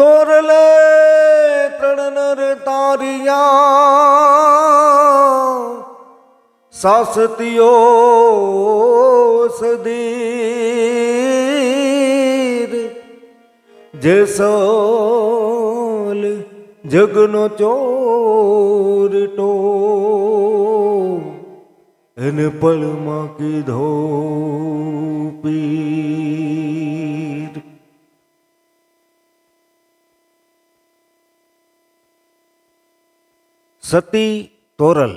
તોરલે ત્રણ નર તારિયા સાસતીઓ સદીર જેસલ જગનો ચોરટો એને પળમાં કીધો પીર. સતી તોરલ.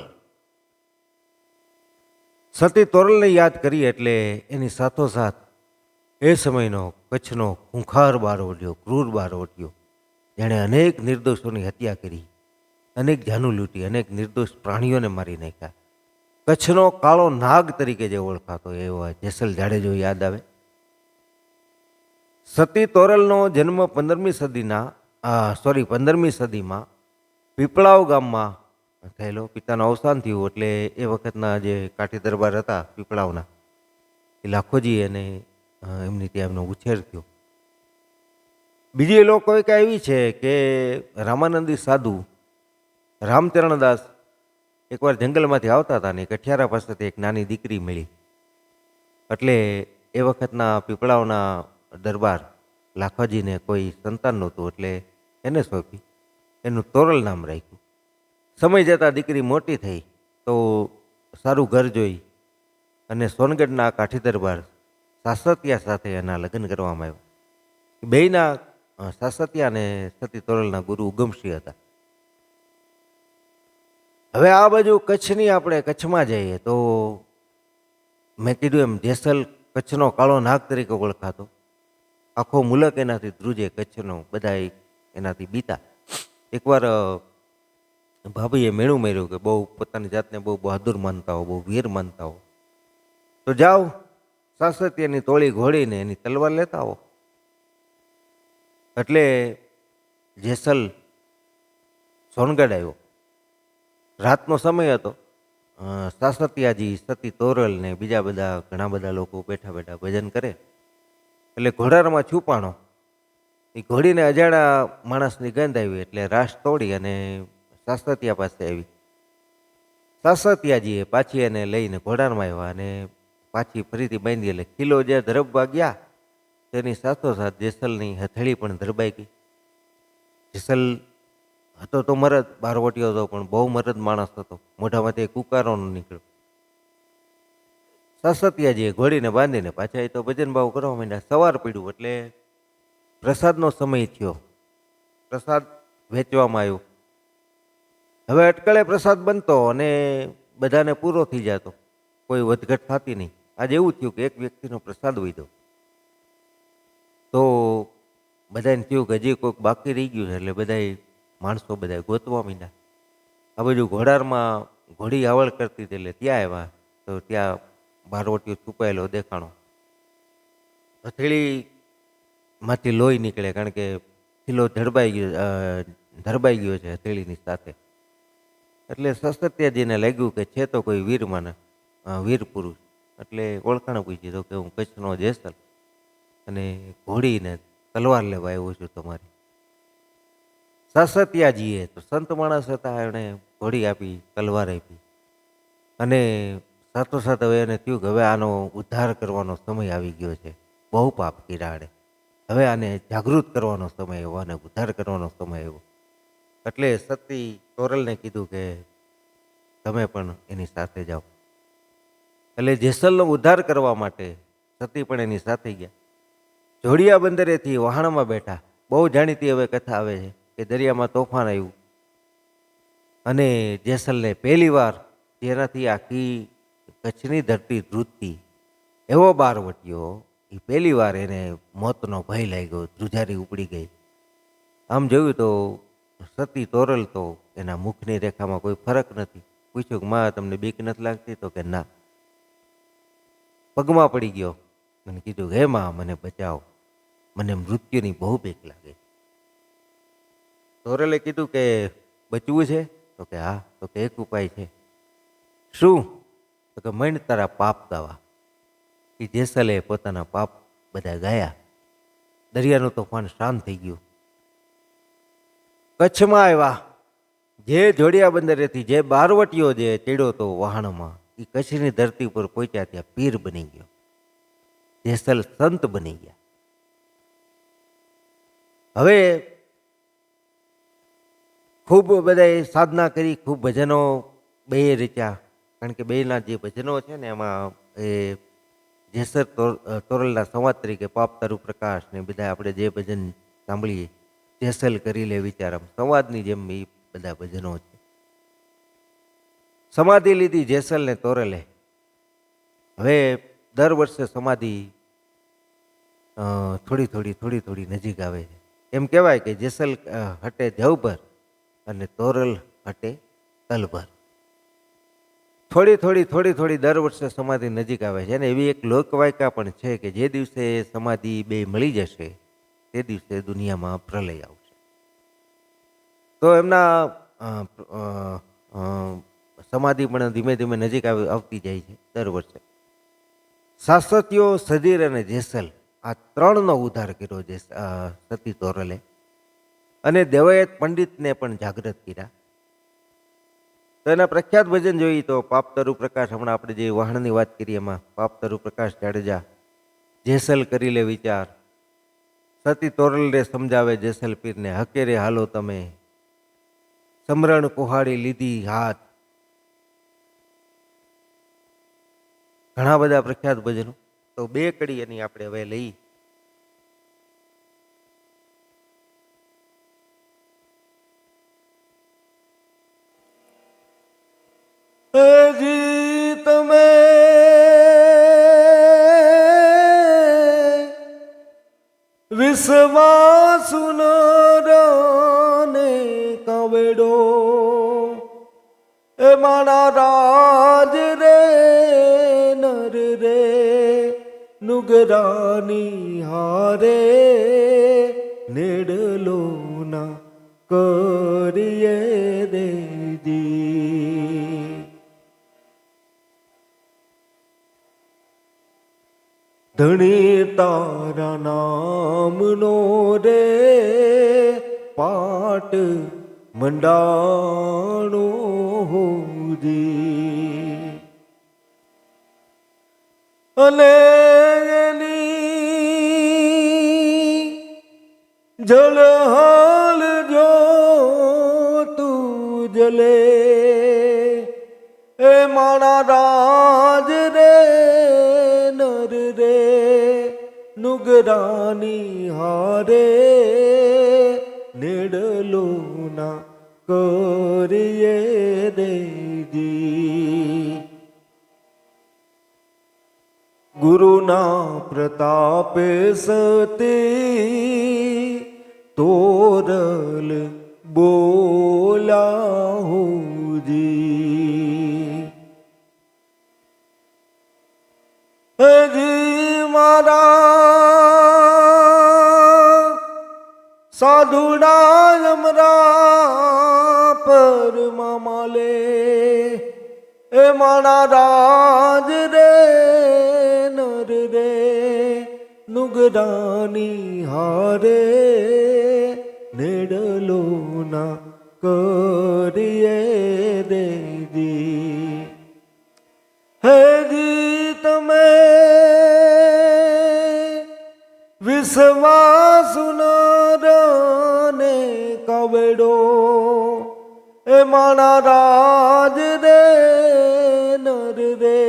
સતી તોરલને યાદ કરીએ એટલે એની સાથોસાથ એ સમયનો કચ્છનો ખૂંખાર બારવટીયો, ક્રૂર બારવટીયો, જેણે અનેક નિર્દોષોની હત્યા કરી, અનેક જાનું લૂંટી, અનેક નિર્દોષ પ્રાણીઓને મારી નાખ્યા. કચ્છનો કાળો નાગ તરીકે જે ઓળખાતો એવો જેસલ જાડેજો યાદ આવે. સતી તોરલનો જન્મ 15મી સદીમાં પીપળાવ ગામમાં થયેલો. પિતાનું અવસાન થયું એટલે એ વખતના જે કાઠી દરબાર હતા પીપળાવના, એ લાખોજી અને એમની ત્યાં એમનો ઉછેર થયો. બીજી લોકો એક એવી છે કે રામાનંદી સાધુ રામચરણદાસ એકવાર જંગલમાંથી આવતા હતા ને કઠિયારા પાસેથી એક નાની દીકરી મળી. એટલે એ વખતના પીપળાવના દરબાર લાખાજીને કોઈ સંતાન નહોતું એટલે એને સોંપી. એનું તોરલ નામ રાખ્યું. સમય જતાં દીકરી મોટી થઈ તો સારું ઘર જોઈ અને સોનગઢના કાઠી દરબાર સાસતિયા સાથે એના લગ્ન કરવામાં આવ્યા. બેયના સાસતિયા અને સતી તોરલના ગુરુ ઉગમસિંહ હતા. હવે આ બાજુ કચ્છની આપણે કચ્છમાં જઈએ તો મેં કીધું એમ જેસલ કચ્છનો કાળો નાગ તરીકે ઓળખાતો. આખો મુલક એનાથી ધ્રુજે, કચ્છનો બધા એનાથી બીતા. એકવાર ભાભીએ મેણું માર્યું કે બહુ પોતાની જાતને બહુ બહાદુર માનતા હો, બહુ વીર માનતા હો, તો જાઓ સાસતિયાની તોળી ઘોડીને એની તલવાર લેતા હો. એટલે જેસલ સોનગઢ આવ્યો. રાતનો સમય હતો. સાસતિયાજી, સતી તોરલ ને બીજા બધા ઘણા બધા લોકો બેઠા બેઠા ભજન કરે. એટલે ઘોડારમાં છુપાણો એ ઘોડીને અજાણા માણસની ગંધ આવી એટલે રાસ તોડી અને સાસતિયા પાસે આવી. સાસતિયાજીએ પાછી એને લઈને ઘોડારમાં આવ્યા અને પાછી ફરીથી બાંધી. એટલે ખીલો જે ધરબવા ગયા તેની સાથોસાથ જેસલની હથેળી પણ ધરબાઈ ગઈ. જેસલ હતો તો મરદ, બારવટીયો હતો પણ બહુ મરદ માણસ હતો. મોઢામાંથી કુકારો નીકળ્યો. સાસતિયાજીએ ઘોડીને બાંધીને પાછા એ તો ભજન ભાવ કરવા માંડ્યા. સવાર પડ્યું એટલે પ્રસાદનો સમય થયો. પ્રસાદ વેચવામાં આવ્યો. હવે અટકળે પ્રસાદ બનતો અને બધાને પૂરો થઈ જતો, કોઈ વધઘટ થતી નહીં. આજે એવું થયું કે એક વ્યક્તિનો પ્રસાદ વધ્યો તો બધાને થયું કે હજી કોઈક બાકી રહી ગયું છે. એટલે બધા માણસો બધા ગોતવા માંડ્યા. આ બાજુ ઘોડારમાં ઘોડી આવળ કરતી હતી એટલે ત્યાં આવ્યા તો ત્યાં બારવટીયો છુપાયેલો દેખાણો. હથેળીમાંથી લોહી નીકળે, કારણ કે ખીલો ધરબાઈ ગયો છે હથેળીની સાથે. એટલે સાસતિયાજીને લાગ્યું કે છે તો કોઈ વીર પુરુષ. એટલે ઓળખાણ પૂછી તો કે હું કચ્છનો જેસલ અને ઘોડીને તલવાર લેવા આવ્યો છું તમારી. સાસતિયાજીએ તો સંત માણસ હતા, એણે ઘોડી આપી, તલવાર આપી અને સાથોસાથ હવે એને થયું કે હવે આનો ઉદ્ધાર કરવાનો સમય આવી ગયો છે. બહુ પાપ કર્યા આણે, હવે આને જાગૃત કરવાનો સમય આવ્યો, આને ઉદ્ધાર કરવાનો સમય આવ્યો. એટલે સતી તોરલને કીધું કે તમે પણ એની સાથે જાઓ. એટલે જેસલનો ઉદ્ધાર કરવા માટે સતી પણ એની સાથે ગયા. જોડિયા બંદરેથી વહાણમાં બેઠા. બહુ જાણીતી હવે કથા આવે છે કે દરિયામાં તોફાન આવ્યું અને જેસલને પહેલી વાર, જેનાથી આખી કચ્છની ધરતી ધ્રુજતી એવો બારવટીયો, એ પહેલી વાર એને મોતનો ભય લાગ્યો, ધ્રુજારી ઉપડી ગઈ. આમ જોયું તો સતી તોરલ તો એના મુખની રેખામાં કોઈ ફરક નથી. પૂછ્યું કે માં તમને બીક નથી લાગતી? તો કે ના. પગમાં પડી ગયો અને કીધું હે માં મને બચાવો, મને મૃત્યુની બહુ બીક લાગે. તોરલે કીધું કે બચવું છે? તો કે હા. તો કે એક ઉપાય છે. શું? તો કે મૈણ તારા પાપ ગાવા. એ જેસલે પોતાના પાપ બધા ગાયા. દરિયાનું તોફાન શાંત થઈ ગયું. કચ્છમાં આવ્યા, જે જોડિયા બંદરેથી જે બારવટીયો જે ચડ્યો તો વહાણમાં, એ કચ્છની ધરતી ઉપર પહોંચ્યા ત્યાં પીર બની ગયો, જેસલ સંત બની ગયા. હવે ખૂબ બધાએ સાધના કરી, ખૂબ ભજનો બે રચ્યા. કારણ કે બેના જે ભજનો છે ને એમાં એ જેસર તોરલના સંવાદ તરીકે પાપ તારું પ્રકાશ ને બધા આપણે જે ભજન સાંભળીએ, જેસલ કરી લે વિચારમ, સંવાદની જેમ એ બધા ભજનો છે. સમાધિ લીધી જેસલ ને તોરલે. હવે દર વર્ષે સમાધિ થોડી થોડી નજીક આવે છે. એમ કહેવાય કે જેસલ હટે જવભર અને તોરલ હટે તલભર. થોડી દર વર્ષે સમાધિ નજીક આવે છે. અને એવી એક લોકવાયકા પણ છે કે જે દિવસે સમાધિ બે મળી જશે તે દિવસે દુનિયામાં પ્રલય આવશે. તો એમના સમાધિ પણ ધીમે ધીમે નજીક આવતી જાય છે દર વર્ષે. સાસતીઓ, સધીર અને જેસલ, આ ત્રણનો ઉદ્ધાર કર્યો છે સતી તોરલે. અને દેવાયત પંડિતને પણ જાગૃત કર્યા. તો એના પ્રખ્યાત ભજન જોઈએ તો પાપ તરુ પ્રકાશ, હમણાં આપણે જે વહાણની વાત કરીએ એમાં પાપ તરુ પ્રકાશ જાડેજા, જેસલ કરી લે વિચાર, સતી તોરલને સમજાવે જેસલ પીરને, હકેરે હાલો તમે, સમરણ કુહાડી લીધી હાથ. ઘણા બધા પ્રખ્યાત ભજનો. તો બે કડી એની આપણે હવે લઈ. હજી તમે વિશ્વાસુ નરને કવેડો, એ મારા રાજ રે નર રે, નુગરાની હારે નેડલો ના કરીએ દેદી. ધણી તારા નામનો રે પાટ મંડાણો હોજી, અને એની જળહાલ જો તું જલે, એ મારા રાજ રે નર રે, નુગરાની હારે નેડલો ના કરીએ દેદી. ગુરુના પ્રતાપે સતી તોરલ બોલા હોજી, હજી મારા સાધુડા અમરા પર મામાલે, એ મારા રાજ રે નર રે, નુગરાની હારે નેડલો ના કરીએ દેદી. હજી તમે વિશ્વાસુ નરને કવેડો, એ મારા રાજ રે નર રે,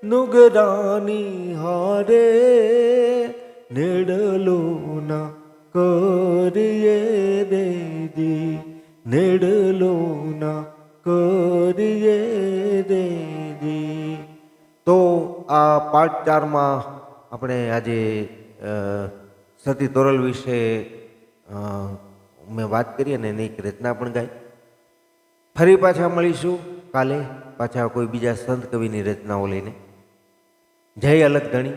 નુગરાની હારે નેડલો ના કરીએ દેદી, નેડલો ના કરીએ દેદી. તો આ પાર્ટ 4માં આપણે આજે સતી તોરલ વિશે મેં વાત કરી અને એની એક રચના પણ ગાઈ. ફરી પાછા મળીશું કાલે પાછા કોઈ બીજા સંત કવિની રચનાઓ લઈને. જય અલગ ધણી.